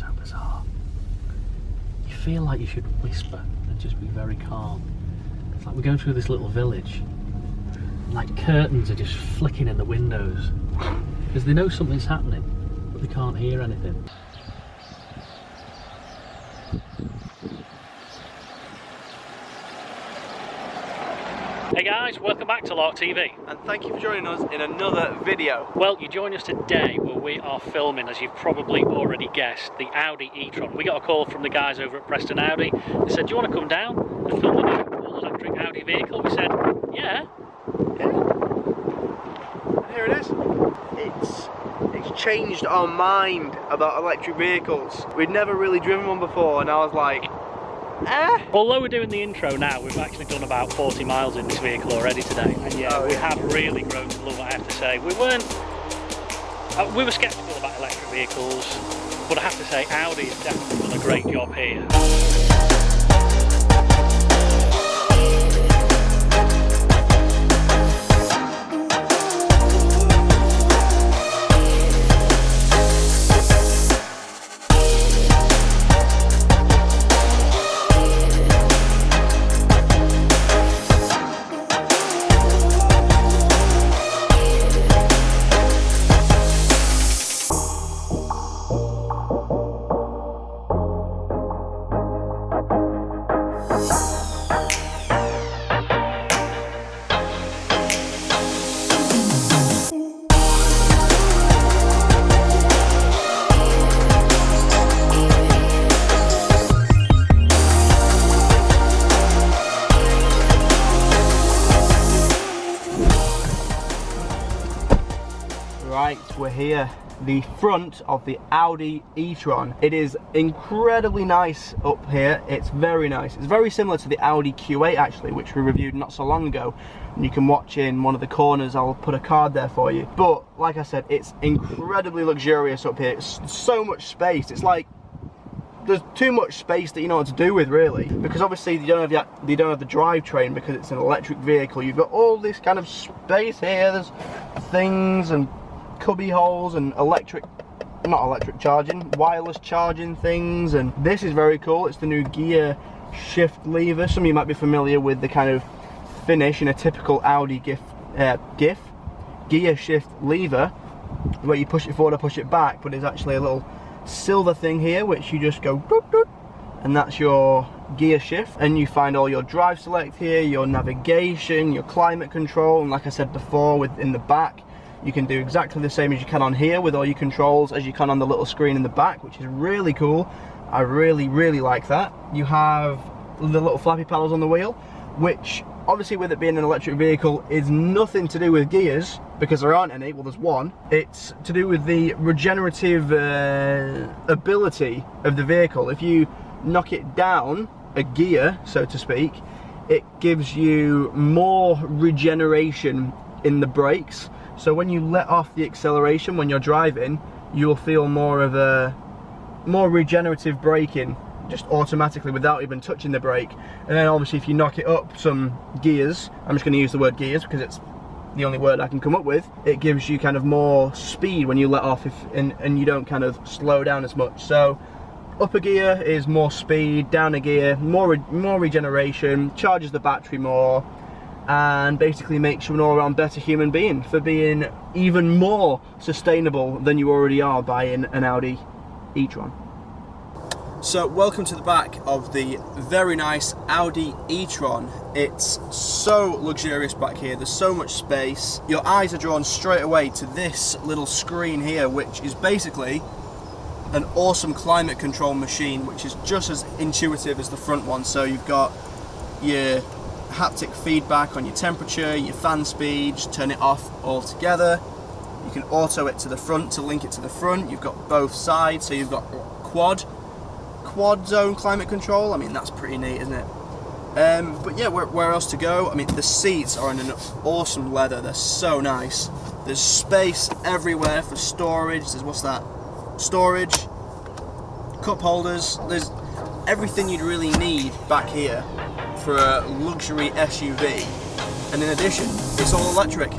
so bizarre. You feel like you should whisper and just be very calm. It's like we're going through this little village, and like curtains are just flicking in the windows because they know something's happening, but they can't hear anything. Hey guys, welcome back to LarkTV. And thank you for joining us in another video. Well, you join us today where we are filming, as you've probably already guessed, the Audi E-Tron. We got a call from the guys over at Preston Audi. They said, do you want to come down and film the new all-electric Audi vehicle? We said, yeah. And here it is. It's changed our mind about electric vehicles. We'd never really driven one before, and I was like, Although we're doing the intro now, we've actually done about 40 miles in this vehicle already today, and yeah, we have really grown to love it, I have to say. We were sceptical about electric vehicles, but I have to say Audi has definitely done a great job here. right, we're here. The front of the Audi E-Tron. It is incredibly nice up here. It's very nice. It's very similar to the Audi Q8 actually, which we reviewed not so long ago. And you can watch in one of the corners. I'll put a card there for you. But like I said, it's incredibly luxurious up here. It's so much space. It's like there's too much space that you know what to do with, really, because obviously you don't have the drivetrain because it's an electric vehicle. You've got all this kind of space here. There's things and cubby holes and wireless charging things, and this is very cool. It's the new gear shift lever. Some of you might be familiar with the kind of finish in a typical Audi gear shift lever, where you push it forward or push it back, but there's actually a little silver thing here which you just go doot, doot, and that's your gear shift, and you find all your drive select here, your navigation, your climate control, and like I said before, in the back you can do exactly the same as you can on here with all your controls as you can on the little screen in the back, which is really cool. I really like that. You have the little flappy paddles on the wheel, which obviously with it being an electric vehicle is nothing to do with gears, because there aren't any. Well, there's one. It's to do with the regenerative ability of the vehicle. If you knock it down a gear, so to speak, it gives you more regeneration in the brakes. So when you let off the acceleration when you're driving, you'll feel more regenerative braking, just automatically without even touching the brake. And then obviously if you knock it up some gears, I'm just going to use the word gears because it's the only word I can come up with, it gives you kind of more speed when you let off, and you don't kind of slow down as much. So upper gear is more speed, down a gear more regeneration, charges the battery more, and basically makes you an all-around better human being for being even more sustainable than you already are buying an Audi E-Tron. So welcome to the back of the very nice Audi E-Tron. It's so luxurious back here. There's so much space. Your eyes are drawn straight away to this little screen here, which is basically an awesome climate control machine, which is just as intuitive as the front one. So you've got your haptic feedback on your temperature, your fan speeds, turn it off altogether. You can auto it to the front to link it to the front. You've got both sides, so you've got quad zone climate control. I mean, that's pretty neat, isn't it? But yeah, where else to go? I mean, the seats are in an awesome leather. They're so nice. There's space everywhere for storage. There's, what's that? Storage, cup holders. There's everything you'd really need back here for a luxury SUV, and in addition, it's all electric.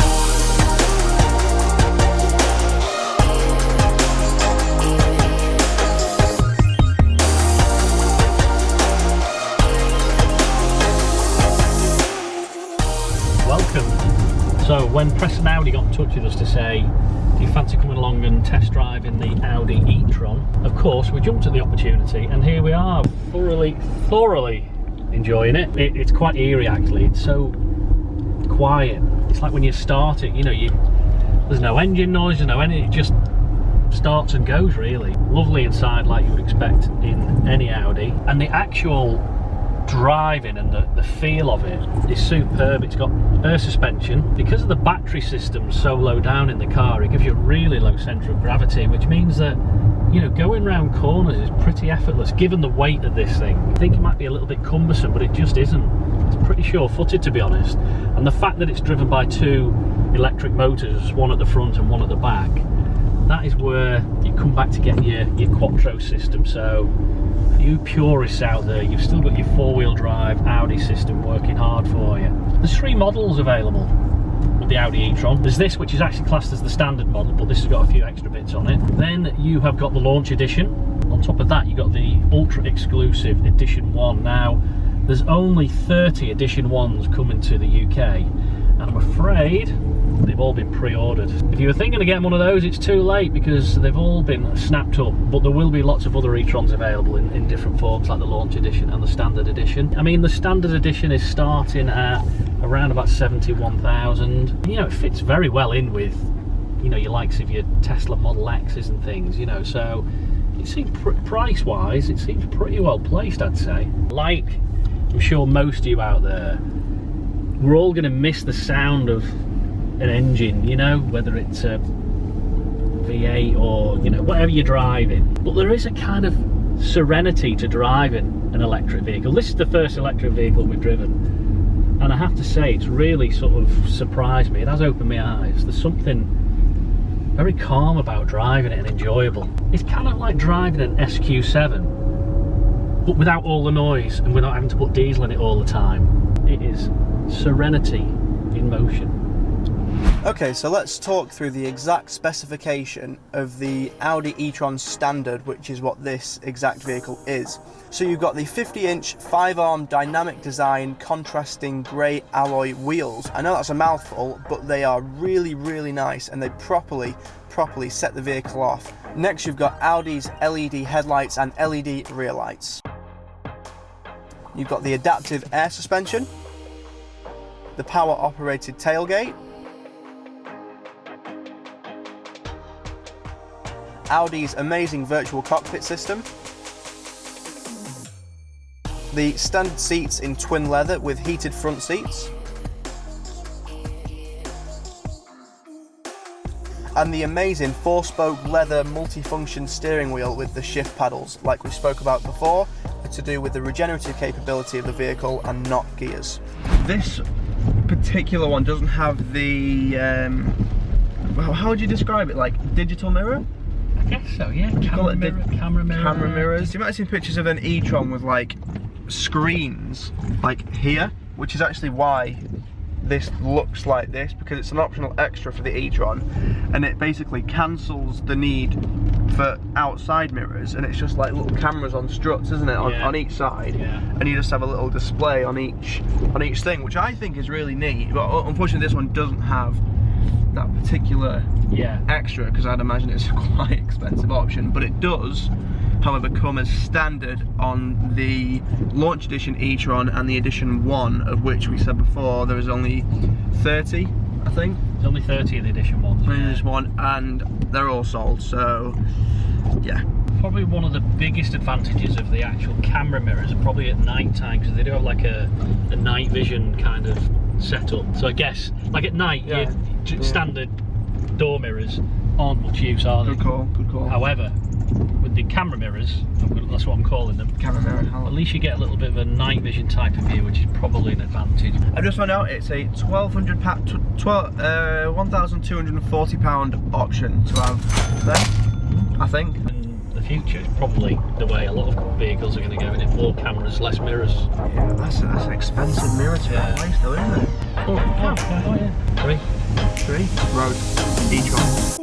when Preston Audi got in touch with us to say, do you fancy coming along and test driving the Audi E-Tron? Of course, we jumped at the opportunity, and here we are, thoroughly enjoying it. It's quite eerie actually. It's so quiet. It's like when you start it, you know, there's no engine noise, there's no anything, it just starts and goes really. Lovely inside, like you would expect in any Audi, and the actual driving and the feel of it is superb. It's got air suspension. Because of the battery system so low down in the car, it gives you a really low centre of gravity, which means that, you know, going round corners is pretty effortless given the weight of this thing. I think it might be a little bit cumbersome, but it just isn't. It's pretty sure-footed, to be honest, and the fact that it's driven by two electric motors, one at the front and one at the back, that is where you come back to get your quattro system. So for you purists out there, you've still got your four-wheel drive Audi system working hard for you. There's 3 models available with the Audi e-tron. There's this, which is actually classed as the standard model, but this has got a few extra bits on it. Then you have got the launch edition. On top of that, you've got the ultra exclusive edition 1. Now, there's only 30 edition 1s coming to the UK, and I'm afraid they've all been pre-ordered. If you were thinking of getting one of those, it's too late because they've all been snapped up, but there will be lots of other e-trons available in different forms, like the launch edition and the standard edition. I mean, the standard edition is starting at around about 71,000. You know, it fits very well in with, you know, your likes of your Tesla Model X's and things, you know, so it seems price-wise, it seems pretty well placed, I'd say. Like, I'm sure most of you out there, we're all going to miss the sound of an engine, you know, whether it's a V8 or, you know, whatever you're driving. But there is a kind of serenity to driving an electric vehicle. This is the first electric vehicle we've driven, and I have to say it's really sort of surprised me. It has opened my eyes. There's something very calm about driving it and enjoyable. It's kind of like driving an SQ7, but without all the noise and without having to put diesel in it all the time. It is serenity in motion. Okay, so let's talk through the exact specification of the Audi e-tron standard, which is what this exact vehicle is. So you've got the 50-inch 5-arm dynamic design contrasting grey alloy wheels. I know that's a mouthful, but they are really, really nice, and they properly set the vehicle off. Next, you've got Audi's LED headlights and LED rear lights. You've got the adaptive air suspension, the power operated tailgate, Audi's amazing virtual cockpit system, the standard seats in twin leather with heated front seats, and the amazing 4-spoke leather multifunction steering wheel with the shift paddles, like we spoke about before, to do with the regenerative capability of the vehicle and not gears. This particular one doesn't have the, how would you describe it, like digital mirror? I guess so, yeah. Camera mirrors. You might have seen pictures of an e-tron with like screens like here, which is actually why this looks like this, because it's an optional extra for the e-tron, and it basically cancels the need for outside mirrors, and it's just like little cameras on struts, isn't it, on each side, and you just have a little display on each thing, which I think is really neat. But unfortunately this one doesn't have that particular extra, because I'd imagine it's a quite expensive option, but it does however come as standard on the launch edition e-tron and the edition 1, of which we said before there is only 30, I think. There's only 30 in the edition 1. Edition 1, and they're all sold, so yeah. Probably one of the biggest advantages of the actual camera mirrors are probably at night time, because they do have like a night vision kind of setup. So I guess like at night, standard door mirrors aren't much use, are they? Good call, good call. However, with the camera mirrors, that's what I'm calling them, camera mirror, at least you get a little bit of a night vision type of view, which is probably an advantage. I just found out it's a £1,240 option to have there, I think. And the future is probably the way a lot of vehicles are going to go, in it, more cameras, less mirrors. Yeah, that's an expensive mirror to replace though, isn't it? Oh yeah. Three. Road, e-tron.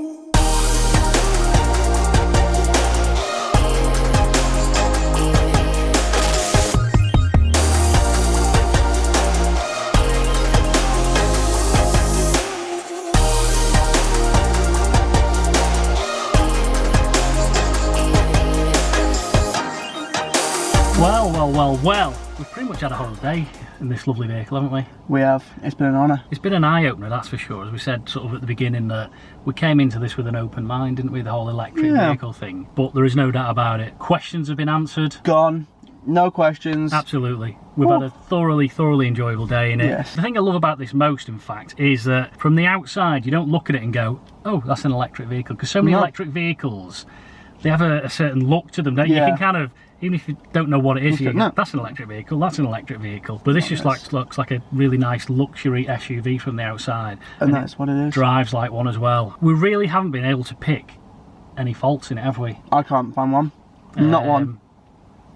Well, we've pretty much had a whole day in this lovely vehicle, haven't we? We have. It's been an honour. It's been an eye-opener, that's for sure. As we said sort of at the beginning, that we came into this with an open mind, didn't we? The whole electric vehicle thing. But there is no doubt about it. Questions have been answered. Gone. No questions. Absolutely. We've had a thoroughly enjoyable day in it. Yes. The thing I love about this most, in fact, is that from the outside, you don't look at it and go, oh, that's an electric vehicle. Because so many electric vehicles, they have a certain look to them, don't you? You can kind of, even if you don't know what it is, you go, that's an electric vehicle, that's an electric vehicle. But this just looks like a really nice luxury SUV from the outside. And that's what it is. Drives like one as well. We really haven't been able to pick any faults in it, have we? I can't find one. Not one.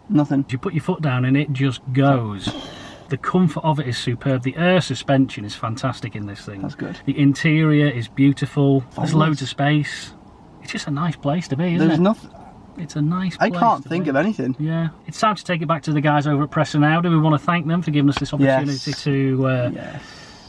Nothing. You put your foot down and it just goes. The comfort of it is superb. The air suspension is fantastic in this thing. That's good. The interior is beautiful. There's loads of space. It's just a nice place to be, isn't it? There's nothing. It's a nice place. I can't think of anything. Yeah. It's time to take it back to the guys over at Preston Audi. We want to thank them for giving us this opportunity to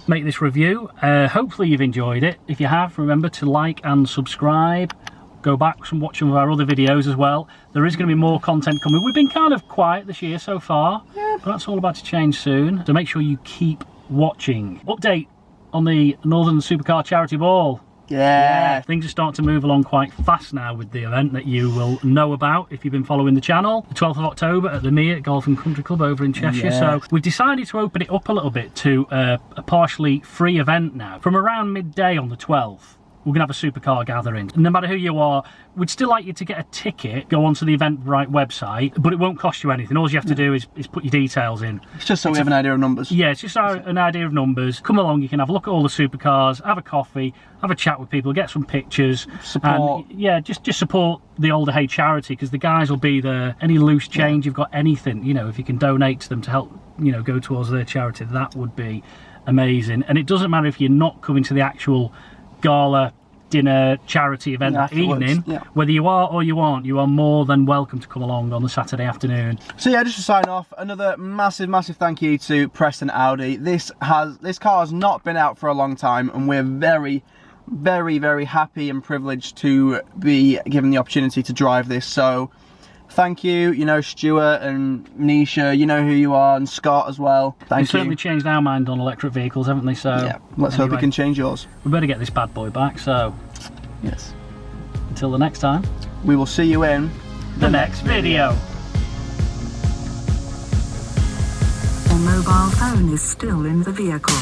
make this review. Hopefully you've enjoyed it. If you have, remember to like and subscribe. Go back and watch some of our other videos as well. There is going to be more content coming. We've been kind of quiet this year so far, but that's all about to change soon. So make sure you keep watching. Update on the Northern Supercar Charity Ball. Yeah. Things are starting to move along quite fast now with the event that you will know about if you've been following the channel. The 12th of October at the Mere Golf and Country Club over in Cheshire. So we've decided to open it up a little bit to a partially free event now. From around midday on the 12th. We're going to have a supercar gathering. No matter who you are, we'd still like you to get a ticket, go onto the Eventbrite website, but it won't cost you anything. All you have to do is put your details in. It's just so we have an idea of numbers. Yeah, it's just an idea of numbers. Come along, you can have a look at all the supercars, have a coffee, have a chat with people, get some pictures. Support. And, yeah, just support the Older Hay charity, because the guys will be there. Any loose change, you've got anything, you know, if you can donate to them to help, you know, go towards their charity, that would be amazing. And it doesn't matter if you're not coming to the actual gala dinner charity event that evening, whether you are or you aren't, you are more than welcome to come along on the Saturday afternoon. So yeah, just to sign off, another massive thank you to Preston Audi. This car has not been out for a long time, and we're very happy and privileged to be given the opportunity to drive this. So thank you, you know, Stuart and Nisha, you know who you are, and Scott as well. Thank you. They've certainly changed our mind on electric vehicles, haven't they? So yeah, let's hope we can change yours. We better get this bad boy back, so yes. Until the next time, we will see you in the next video. The mobile phone is still in the vehicle.